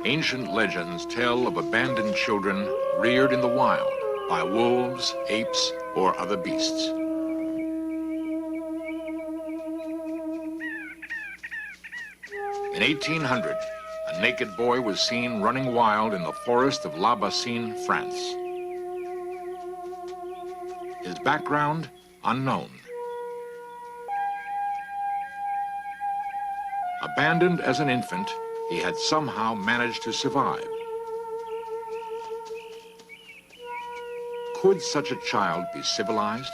Ancient legends tell of abandoned children reared in the wild by wolves, apes, or other beasts. In 1800, a naked boy was seen running wild in the forest of La Bassine, France. His background, unknown. Abandoned as an infant, he had somehow managed to survive. Could such a child be civilized?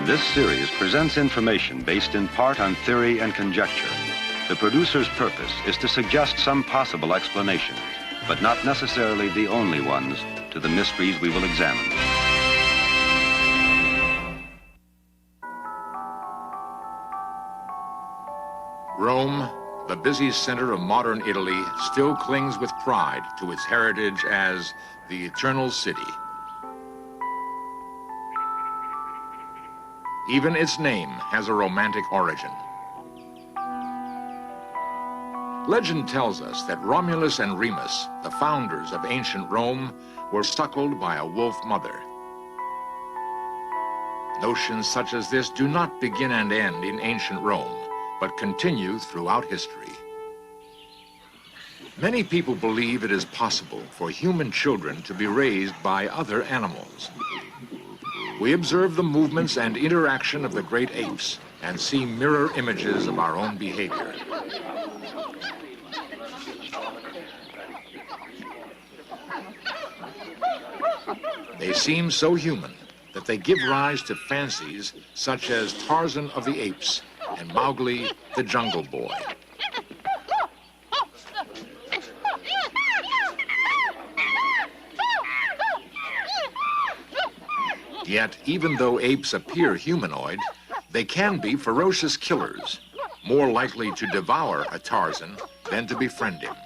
This series presents information based in part on theory and conjecture. The producer's purpose is to suggest some possible explanations, but not necessarily the only ones, to the mysteries we will examine. Rome, the busy center of modern Italy, still clings with pride to its heritage as the Eternal City. Even its name has a romantic origin. Legend tells us that Romulus and Remus, the founders of ancient Rome, were suckled by a wolf mother. Notions such as this do not begin and end in ancient Rome, but continue throughout history. Many people believe it is possible for human children to be raised by other animals. We observe the movements and interaction of the great apes and see mirror images of our own behavior. They seem so human that they give rise to fancies such as Tarzan of the Apes and Mowgli the Jungle Boy. Yet, even though apes appear humanoid, they can be ferocious killers, more likely to devour a Tarzan than to befriend him.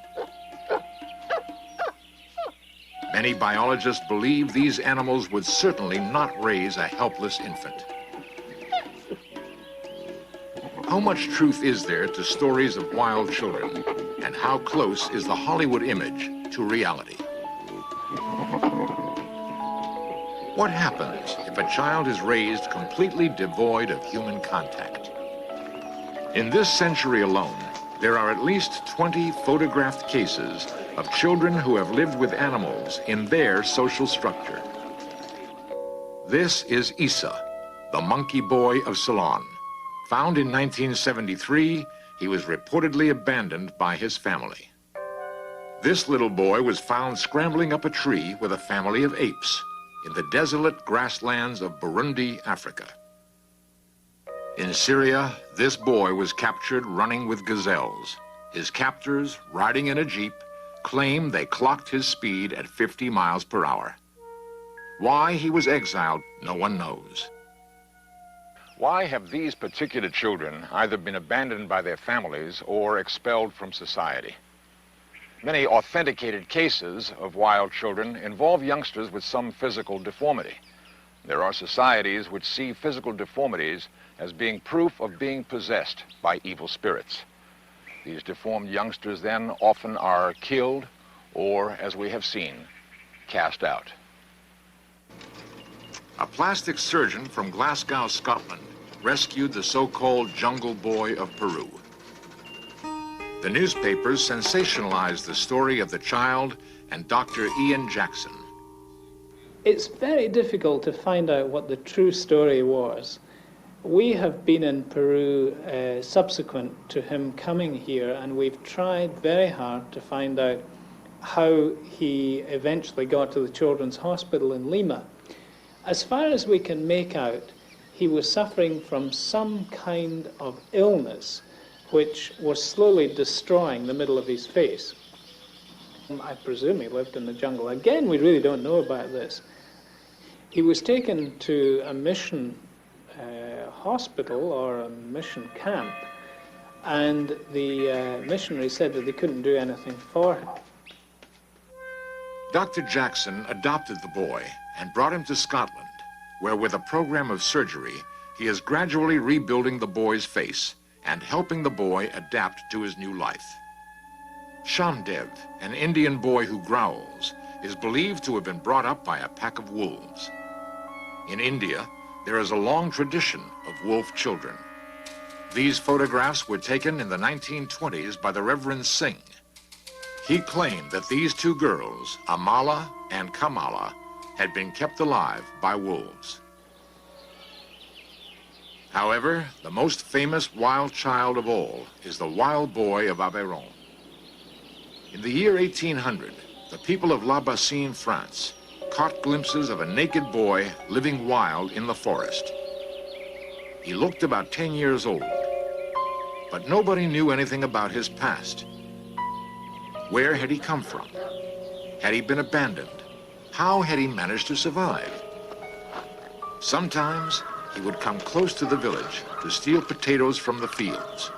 Many biologists believe these animals would certainly not raise a helpless infant. How much truth is there to stories of wild children, and how close is the Hollywood image to reality? What happens if a child is raised completely devoid of human contact? In this century alone, there are at least 20 photographed cases of children who have lived with animals in their social structure. This is Isa, the monkey boy of Ceylon. Found in 1973, he was reportedly abandoned by his family. This little boy was found scrambling up a tree with a family of apes in the desolate grasslands of Burundi, Africa. In Syria, this boy was captured running with gazelles. His captors, riding in a jeep, claim they clocked his speed at 50 miles per hour. Why he was exiled, no one knows. Why have these particular children either been abandoned by their families or expelled from society? Many authenticated cases of wild children involve youngsters with some physical deformity. There are societies which see physical deformities as being proof of being possessed by evil spirits. These deformed youngsters then often are killed or, as we have seen, cast out. A plastic surgeon from Glasgow, Scotland, rescued the so-called Jungle Boy of Peru. The newspapers sensationalized the story of the child and Dr. Ian Jackson. It's very difficult to find out what the true story was. We have been in Peru subsequent to him coming here, and we've tried very hard to find out how he eventually got to the Children's Hospital in Lima. As far as we can make out, he was suffering from some kind of illness which was slowly destroying the middle of his face. I presume he lived in the jungle. Again, we really don't know about this. He was taken to a mission hospital or a mission camp, and the missionary said that they couldn't do anything for him. Dr. Jackson adopted the boy and brought him to Scotland, where with a program of surgery, he is gradually rebuilding the boy's face and helping the boy adapt to his new life. Shamdev, an Indian boy who growls, is believed to have been brought up by a pack of wolves. In India, there is a long tradition of wolf children. These photographs were taken in the 1920s by the Reverend Singh. He claimed that these two girls, Amala and Kamala, had been kept alive by wolves. However, the most famous wild child of all is the wild boy of Aveyron. In the year 1800, the people of La Bassine, France, caught glimpses of a naked boy living wild in the forest. He looked about 10 years old, but nobody knew anything about his past. Where had he come from? Had he been abandoned? How had he managed to survive? Sometimes he would come close to the village to steal potatoes from the fields.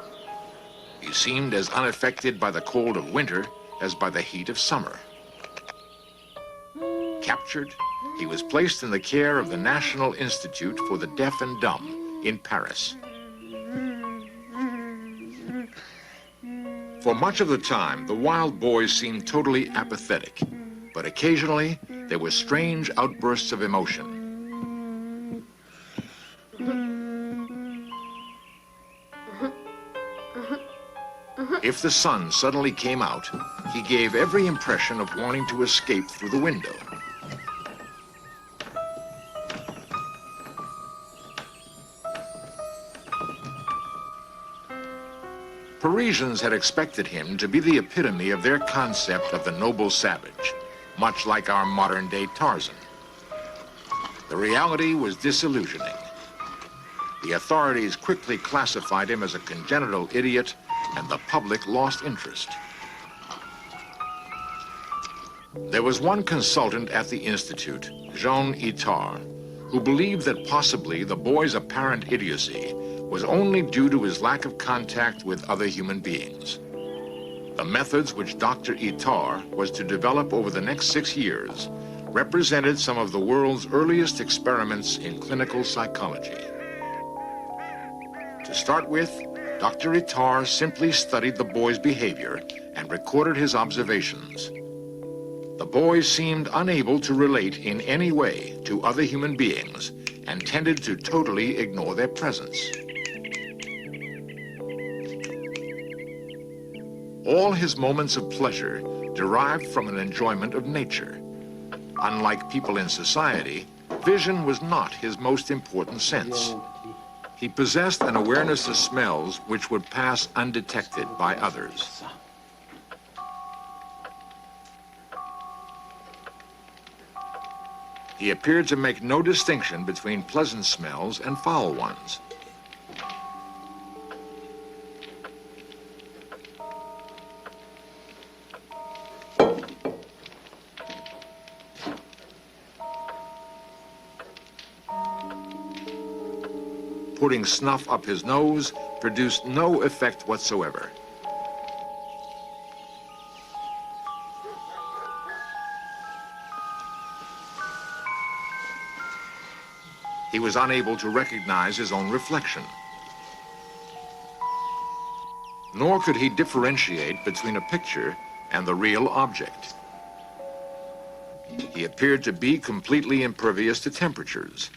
He seemed as unaffected by the cold of winter as by the heat of summer. Captured, he was placed in the care of the National Institute for the Deaf and Dumb in Paris. For much of the time, the wild boy seemed totally apathetic, but occasionally there were strange outbursts of emotion. If the sun suddenly came out, he gave every impression of wanting to escape through the window. Parisians had expected him to be the epitome of their concept of the noble savage, much like our modern-day Tarzan. The reality was disillusioning. The authorities quickly classified him as a congenital idiot, and the public lost interest. There was one consultant at the Institute, Jean Itard, who believed that possibly the boy's apparent idiocy was only due to his lack of contact with other human beings. The methods which Dr. Itard was to develop over the next 6 years represented some of the world's earliest experiments in clinical psychology. To start with, Dr. Itard simply studied the boy's behavior and recorded his observations. The boy seemed unable to relate in any way to other human beings and tended to totally ignore their presence. All his moments of pleasure derived from an enjoyment of nature. Unlike people in society, vision was not his most important sense. He possessed an awareness of smells which would pass undetected by others. He appeared to make no distinction between pleasant smells and foul ones. Putting snuff up his nose produced no effect whatsoever. He was unable to recognize his own reflection. Nor could he differentiate between a picture and the real object. He appeared to be completely impervious to temperatures.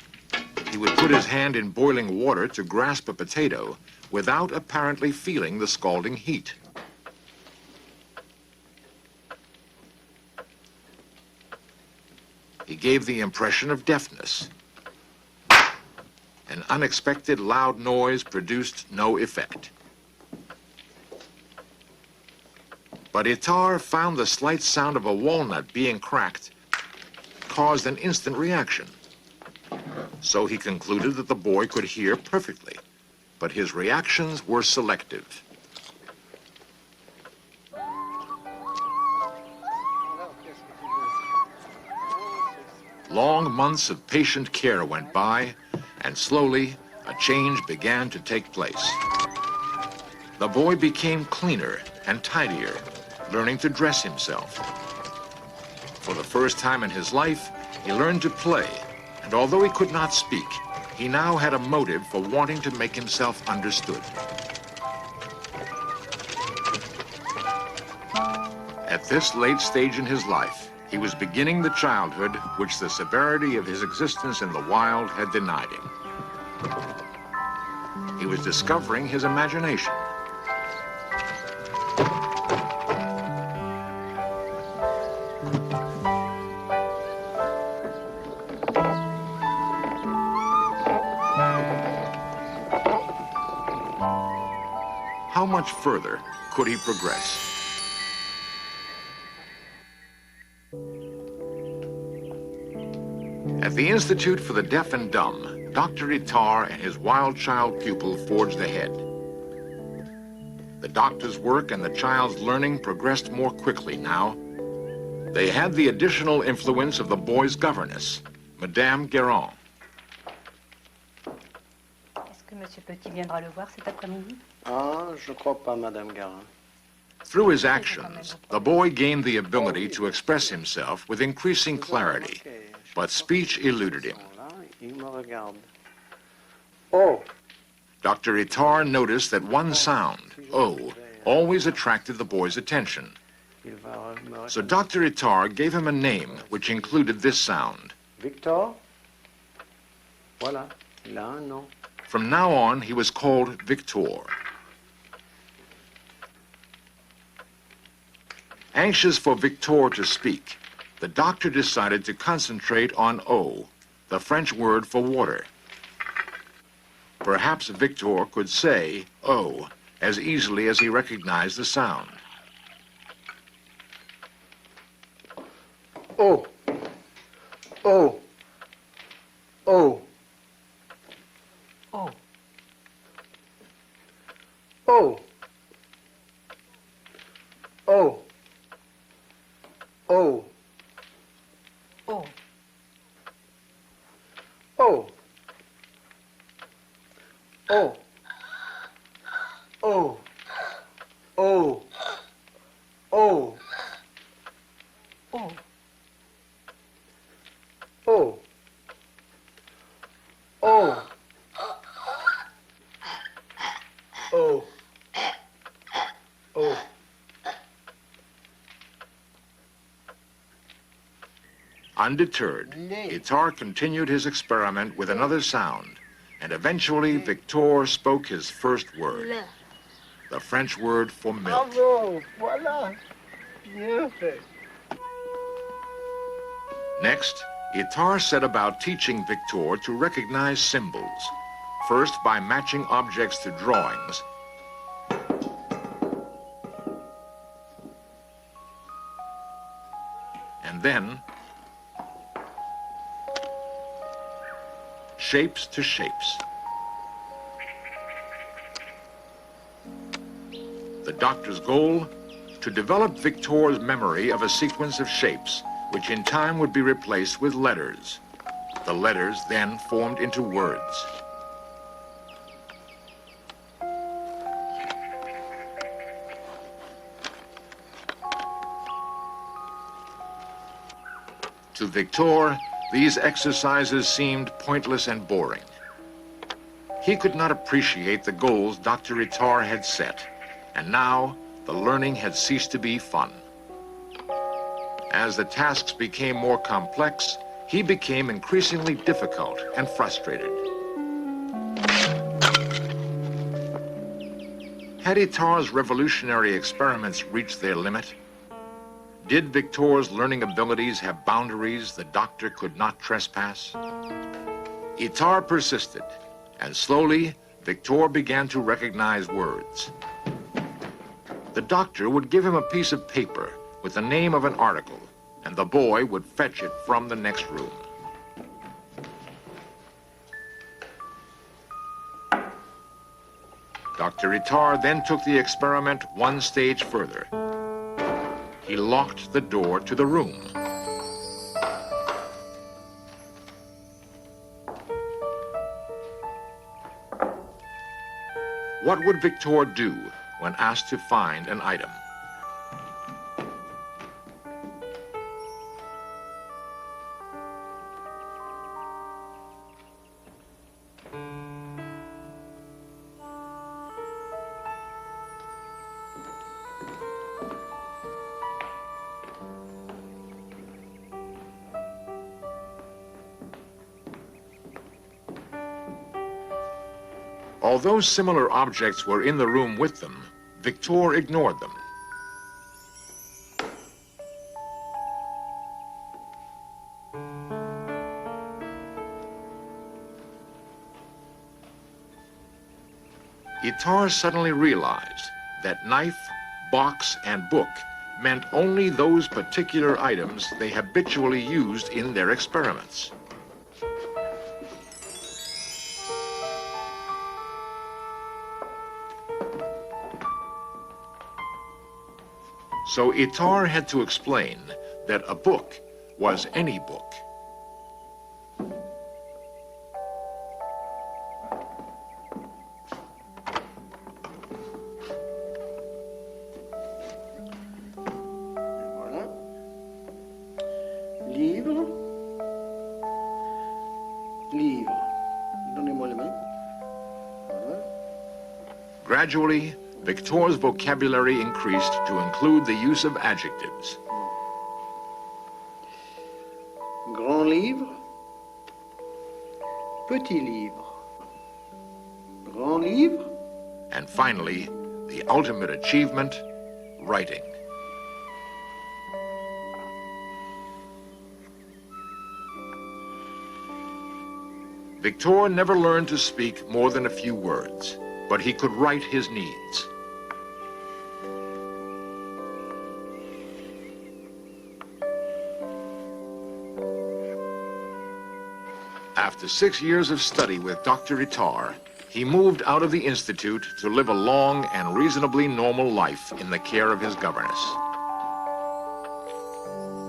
He would put his hand in boiling water to grasp a potato without apparently feeling the scalding heat. He gave the impression of deafness. An unexpected loud noise produced no effect. But Itard found the slight sound of a walnut being cracked caused an instant reaction. So he concluded that the boy could hear perfectly, but his reactions were selective. Long months of patient care went by, and slowly a change began to take place. The boy became cleaner and tidier, learning to dress himself. For the first time in his life, he learned to play, and although he could not speak, he now had a motive for wanting to make himself understood. At this late stage in his life, he was beginning the childhood which the severity of his existence in the wild had denied him. He was discovering his imagination. How much further could he progress? At the Institute for the Deaf and Dumb, Dr. Itar and his wild child pupil forged ahead. The doctor's work and the child's learning progressed more quickly now. They had the additional influence of the boy's governess, Madame Guérin. Est-ce que Monsieur Petit viendra le voir cet après-midi? Ah, je crois pas, Madame Guérin. Through his actions, the boy gained the ability to express himself with increasing clarity, but speech eluded him. Il me regarde. Oh, Dr. Itar noticed that one sound, O, always attracted the boy's attention. il va me regarder. So Dr. Itar gave him a name which included this sound. Victor? Voilà, il a un nom. From now on, he was called Victor. Anxious for Victor to speak, the doctor decided to concentrate on eau, the French word for water. Perhaps Victor could say eau as easily as he recognized the sound. Oh, oh, oh, Oh, oh, oh, oh, oh, oh, oh, oh, oh, oh, oh, oh, oh, oh, oh. Undeterred, Itar continued his experiment with another sound, and eventually Victor spoke his first word, the French word for milk. Bravo, voilà, bien fait. Next, Itar set about teaching Victor to recognize symbols, first by matching objects to drawings, and then shapes to shapes. The doctor's goal? To develop Victor's memory of a sequence of shapes, which in time would be replaced with letters. The letters then formed into words. To Victor, these exercises seemed pointless and boring. He could not appreciate the goals Dr. Itar had set, and now the learning had ceased to be fun. As the tasks became more complex, he became increasingly difficult and frustrated. Had Itar's revolutionary experiments reached their limit? Did Victor's learning abilities have boundaries the doctor could not trespass? Itar persisted, and slowly, Victor began to recognize words. The doctor would give him a piece of paper with the name of an article, and the boy would fetch it from the next room. Dr. Itar then took the experiment one stage further. He locked the door to the room. What would Victor do when asked to find an item? Although similar objects were in the room with them, Victor ignored them. Itard suddenly realized that knife, box, and book meant only those particular items they habitually used in their experiments. So Itard had to explain that a book was any book. Voilà. Livre. Livre. Donnez-moi les mains. Voilà. Gradually, Victor's vocabulary increased to include the use of adjectives. Grand livre. Petit livre. Grand livre. And finally, the ultimate achievement, writing. Victor never learned to speak more than a few words, but he could write his needs. After 6 years of study with Dr. Itard, he moved out of the Institute to live a long and reasonably normal life in the care of his governess.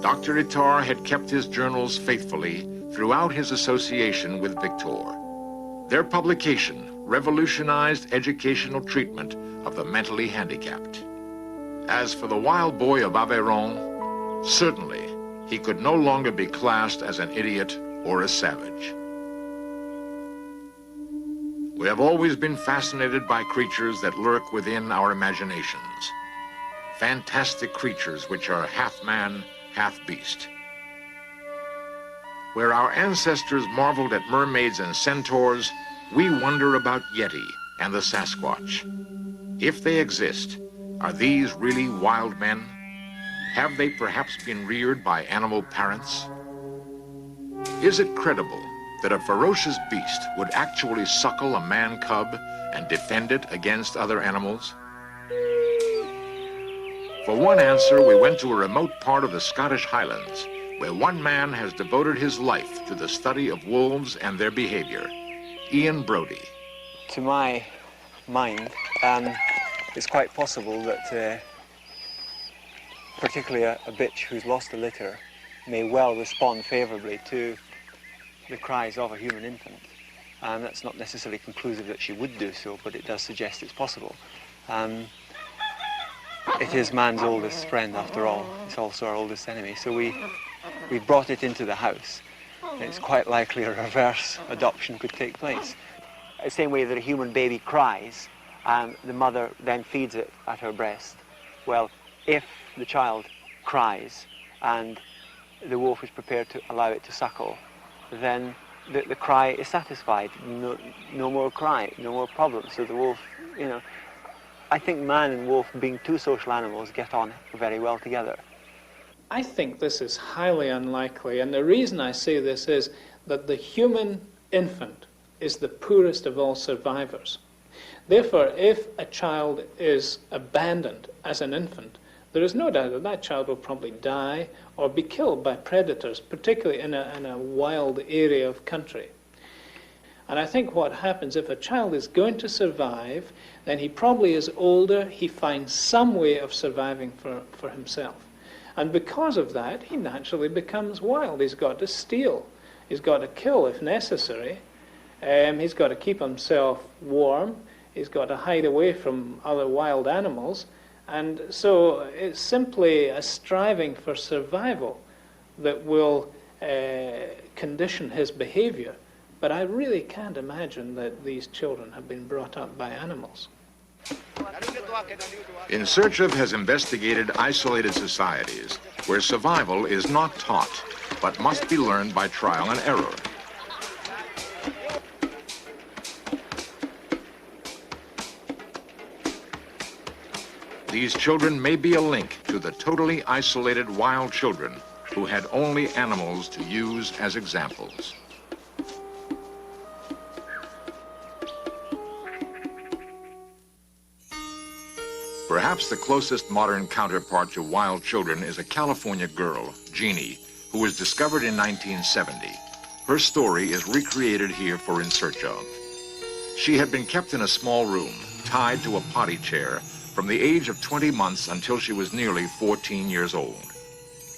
Dr. Itard had kept his journals faithfully throughout his association with Victor. Their publication revolutionized educational treatment of the mentally handicapped. As for the wild boy of Aveyron, certainly he could no longer be classed as an idiot or a savage. We have always been fascinated by creatures that lurk within our imaginations. Fantastic creatures which are half man, half beast. Where our ancestors marveled at mermaids and centaurs, we wonder about Yeti and the Sasquatch. If they exist, are these really wild men? Have they perhaps been reared by animal parents? Is it credible that a ferocious beast would actually suckle a man cub and defend it against other animals? For one answer, we went to a remote part of the Scottish Highlands, where one man has devoted his life to the study of wolves and their behavior. Ian Brodie. To my mind, it's quite possible that particularly a bitch who's lost a litter may well respond favourably to the cries of a human infant. And that's not necessarily conclusive that she would do so, but it does suggest it's possible. It is man's oldest friend after all. It's also our oldest enemy. So we brought it into the house. It's quite likely a reverse adoption could take place. The same way that a human baby cries and the mother then feeds it at her breast. Well, if the child cries and the wolf is prepared to allow it to suckle, then the cry is satisfied. No more cry, no more problems. So the wolf, I think man and wolf, being two social animals, get on very well together. I think this is highly unlikely, and the reason I say this is that the human infant is the poorest of all survivors. Therefore, if a child is abandoned as an infant, there is no doubt that that child will probably die or be killed by predators, particularly in a wild area of country. And I think what happens, if a child is going to survive, then he probably is older, he finds some way of surviving for himself. And because of that, he naturally becomes wild. He's got to steal. He's got to kill if necessary. He's got to keep himself warm. He's got to hide away from other wild animals. And so it's simply a striving for survival that will condition his behavior. But I really can't imagine that these children have been brought up by animals. In Search Of has investigated isolated societies where survival is not taught, but must be learned by trial and error. These children may be a link to the totally isolated wild children who had only animals to use as examples. Perhaps the closest modern counterpart to wild children is a California girl, Jeannie, who was discovered in 1970. Her story is recreated here for In Search Of. She had been kept in a small room, tied to a potty chair, from the age of 20 months until she was nearly 14 years old.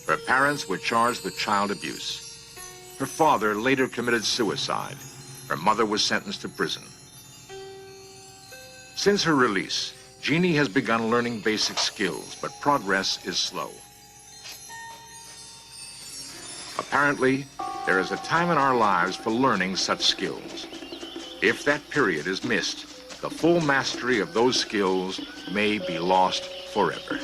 Her parents were charged with child abuse. Her father later committed suicide. Her mother was sentenced to prison. Since her release, Jeannie has begun learning basic skills, but progress is slow. Apparently, there is a time in our lives for learning such skills. If that period is missed, the full mastery of those skills may be lost forever.